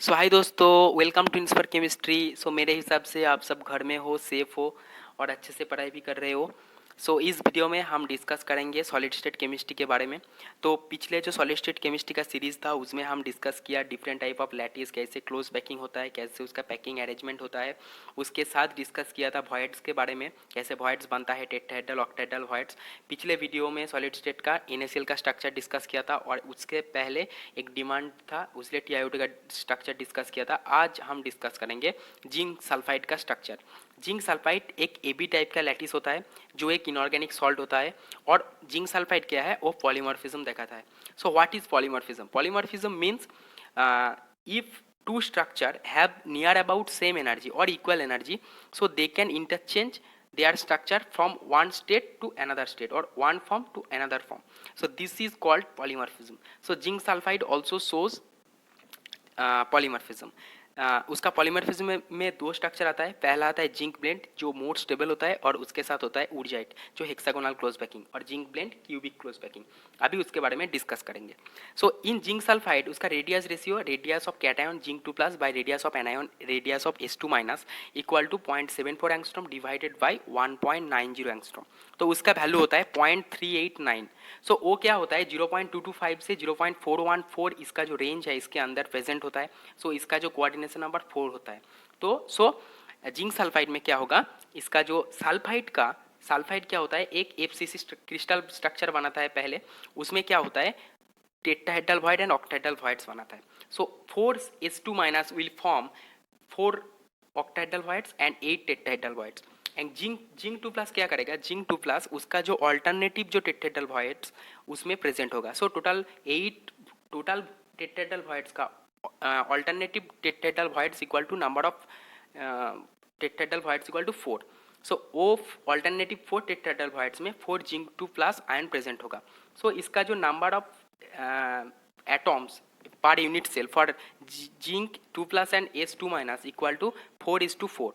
सो हाय दोस्तों, welcome to इंस्पर chemistry. सो मेरे हिसाब से आप सब घर में हो, सेफ हो और अच्छे से पढ़ाई भी कर रहे हो। सो इस वीडियो में हम डिस्कस करेंगे सॉलिड स्टेट केमिस्ट्री के बारे में। तो पिछले जो सॉलिड स्टेट केमिस्ट्री का सीरीज़ था उसमें हम डिस्कस किया डिफरेंट टाइप ऑफ लैटिस, कैसे क्लोज पैकिंग होता है, कैसे उसका पैकिंग अरेंजमेंट होता है। उसके साथ डिस्कस किया था वॉइड्स के बारे में, कैसे वॉइड्स बनता है, टेट्राहेड्रल ऑक्टाहेड्रल वॉइड्स। पिछले वीडियो में सॉलिड स्टेट का NaCl का स्ट्रक्चर डिस्कस किया था और उसके पहले एक डिमांड था उसलिए TiO2 का स्ट्रक्चर डिस्कस किया था। आज हम डिस्कस करेंगे जिंक सल्फाइड का स्ट्रक्चर। जिंक सल्फाइड एक AB टाइप का लैटिस होता है जो एक इनऑर्गेनिक सॉल्ट होता है। और जिंक सल्फाइड क्या है, वो पॉलीमॉर्फिज्म दिखाता है। So what is polymorphism? Polymorphism means if two structure have near about same energy or equal energy, so they can interchange their structure from one state to another state or one form to another form. So this is called polymorphism. So zinc sulfide also shows polymorphism. उसका polymorphism में दो structure आता है। पहला आता है zinc blende जो more stable होता है और उसके साथ होता है ऊर्जाइट जो हेक्सागोनल क्लोज पैकिंग, और zinc blende cubic close packing. अभी उसके बारे में डिस्कस करेंगे। सो इन जिंक सल्फाइड उसका radius ratio, radius of cation zinc 2+ by radius of anion radius of S2- equal to 0.74 angstrom divided by 1.90 angstrom. तो उसका value होता है 0.389। सो वो क्या होता है 0.225 से 0.414 इसका जो रेंज है इसके अंदर प्रेजेंट होता है। सो इसका जो कोऑर्डिनेशन नंबर 4 होता है। तो जिंक सल्फाइड में क्या होगा, इसका जो सल्फाइड क्या होता है, एक FCC क्रिस्टल स्ट्रक्चर बनाता है पहले। उसमें क्या होता है tetrahedral void and octahedral voids बनाता है। सो 4S2- will form 4 octahedral voids and 8 tetrahedral voids. And zinc 2+ क्या करेगा, जिंक 2+ उसका जो ऑल्टरनेटिव जो टेट्राहेड्रल वॉइड्स उसमें प्रेजेंट होगा। सो टोटल टेट्राहेड्रल वॉइड्स का alternative tetrahedral voids equal to number of tetrahedral voids equal to 4। So वो alternative 4 tetrahedral voids में 4 जिंक 2+ आयन प्रेजेंट होगा। सो इसका जो number of atoms per unit cell for zinc 2+ and S2- equal to 4:4।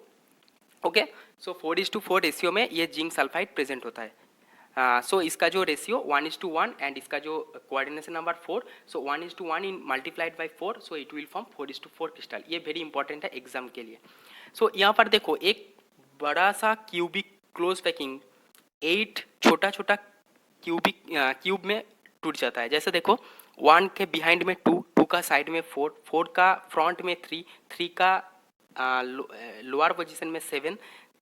Okay, so 4:4 ratio में ये zinc sulphide present होता है। सो इसका जो रेशियो 1:1 एंड इसका जो coordination number 4, so 1:1 in multiplied by 4, so it will form 4:4 crystal. ये very important है एग्जाम के लिए। सो यहाँ पर देखो एक बड़ा सा क्यूबिक क्लोज पैकिंग 8 छोटा छोटा क्यूब में टूट जाता है। जैसे देखो 1 के बिहाइंड में 2, 2 का साइड में 4, 4 का फ्रंट में 3, 3 का लोअर पोजीशन में 7,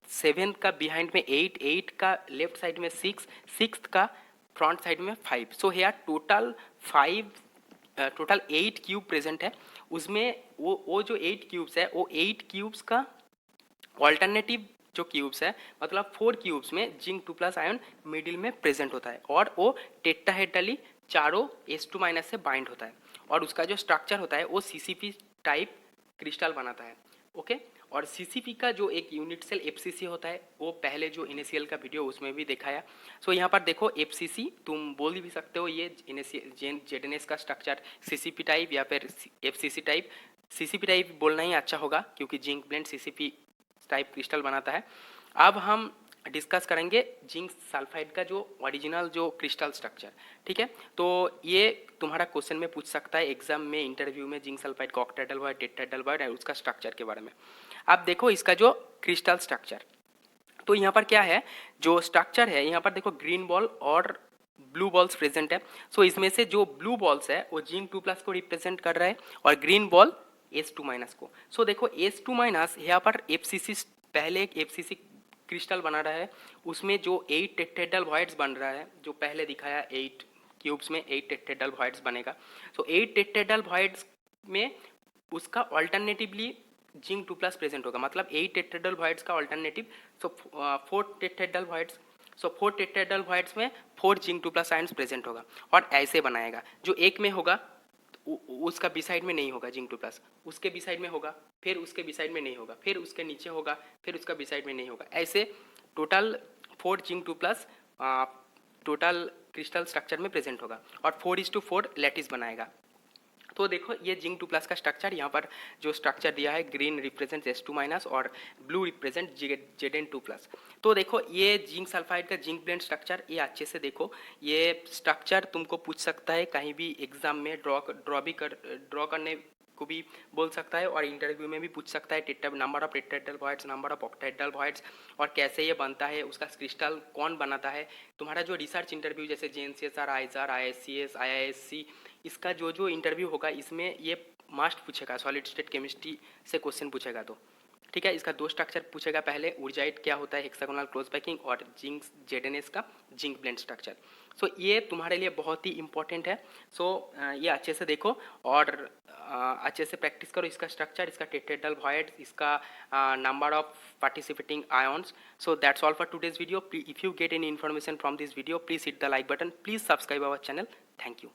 7 का बिहाइंड में 8, 8 का लेफ्ट साइड में 6, 6 का फ्रंट साइड में 5। So here total 8 cube present है। उसमें वो जो 8 क्यूब्स है वो 8 क्यूब्स का ऑल्टरनेटिव जो क्यूब्स है, मतलब 4 क्यूब्स में जिंक 2+ आयन मिडिल में प्रेजेंट होता है और वो टेट्राहेड्रली चारों S2- से बाइंड होता है। और उसका जो स्ट्रक्चर होता है वो CCP टाइप क्रिस्टल बनाता है। ओके, और CCP का जो एक यूनिट सेल FCC होता है वो पहले जो NaCl का वीडियो उसमें भी दिखाया। सो यहाँ पर देखो FCC तुम बोल भी सकते हो ये ZNS का स्ट्रक्चर CCP टाइप या फिर FCC टाइप। CCP टाइप बोलना ही अच्छा होगा क्योंकि zinc blende CCP type crystal बनाता है। अब हम डिस्कस करेंगे जिंक सल्फाइड का जो ओरिजिनल जो क्रिस्टल स्ट्रक्चर। ठीक है, तो ये तुम्हारा क्वेश्चन में पूछ सकता है एग्जाम में, इंटरव्यू में, जिंक सल्फाइड का ऑक्टाहेड्रल वॉइड, टेट्राहेड्रल वॉइड और उसका स्ट्रक्चर के बारे में। अब देखो इसका जो क्रिस्टल स्ट्रक्चर, तो यहाँ पर क्या है जो स्ट्रक्चर है, यहाँ पर देखो ग्रीन बॉल और ब्लू बॉल्स प्रेजेंट है। सो इसमें से जो ब्लू बॉल्स है वो जिंक 2+ को रिप्रेजेंट कर रहा है और ग्रीन बॉल S2- को। सो देखो S2- यहाँ पर FCC पहले एक FCC क्रिस्टल बना रहा है। उसमें जो 8 टेट्राहेड्रल वॉइड्स बन रहा है जो पहले दिखाया, 8 क्यूब्स में 8 टेट्राहेड्रल वॉइड्स बनेगा। सो 8 टेट्राहेड्रल वॉइड्स में उसका ऑल्टरनेटिवली जिंक 2+ प्रेजेंट होगा, मतलब 8 टेट्राहेड्रल वॉइड्स का ऑल्टरनेटिव। सो 4 टेट्राहेड्रल वॉइड्स, सो 4 टेट्राहेड्रल वॉइड्स में 4 जिंक 2+ आयन्स प्रेजेंट होगा और ऐसे बनाएगा। जो एक में होगा उसका बी साइड में नहीं होगा जिंक 2+, उसके बी साइड में होगा, फिर उसके बी साइड में नहीं होगा, फिर उसके नीचे होगा, फिर उसका बी साइड में नहीं होगा। ऐसे total 4 zinc 2+ total crystal structure में प्रेजेंट होगा और 4:4 लैटिस बनाएगा। तो देखो ये जिंक 2+ का स्ट्रक्चर, यहाँ पर जो स्ट्रक्चर दिया है ग्रीन रिप्रेजेंट S2- और ब्लू रिप्रेजेंट Zn2+। तो देखो ये जिंक सल्फाइड का जिंक ब्लेंड स्ट्रक्चर, ये अच्छे से देखो। ये स्ट्रक्चर तुमको पूछ सकता है कहीं भी एग्जाम में ड्रॉ करने को भी बोल सकता है और इंटरव्यू में भी पूछ सकता है number of tetrahedral voids, number of octahedral voids और कैसे ये बनता है, उसका क्रिस्टल कौन बनाता है। तुम्हारा जो रिसर्च इंटरव्यू जैसे JNCSR, आईजार, ISCS, IISc, इसका जो जो इंटरव्यू होगा इसमें ये मस्ट पूछेगा, सॉलिड स्टेट केमिस्ट्री से क्वेश्चन पूछेगा। तो ठीक है, इसका 2 स्ट्रक्चर पूछेगा पहले, ऊर्जाइट क्या होता है, हेक्सागोनल क्लोज पैकिंग, और जिंक ZNS का जिंक ब्लेंड स्ट्रक्चर। सो ये तुम्हारे लिए बहुत ही इंपॉर्टेंट है। सो ये अच्छे से देखो और अच्छे से प्रैक्टिस करो इसका स्ट्रक्चर, इसका टेट्राहेड्रल वॉइड, इसका number of participating ions. So that's all for today's video. If you get any information from this video, please hit the like button, please subscribe our channel. Thank you.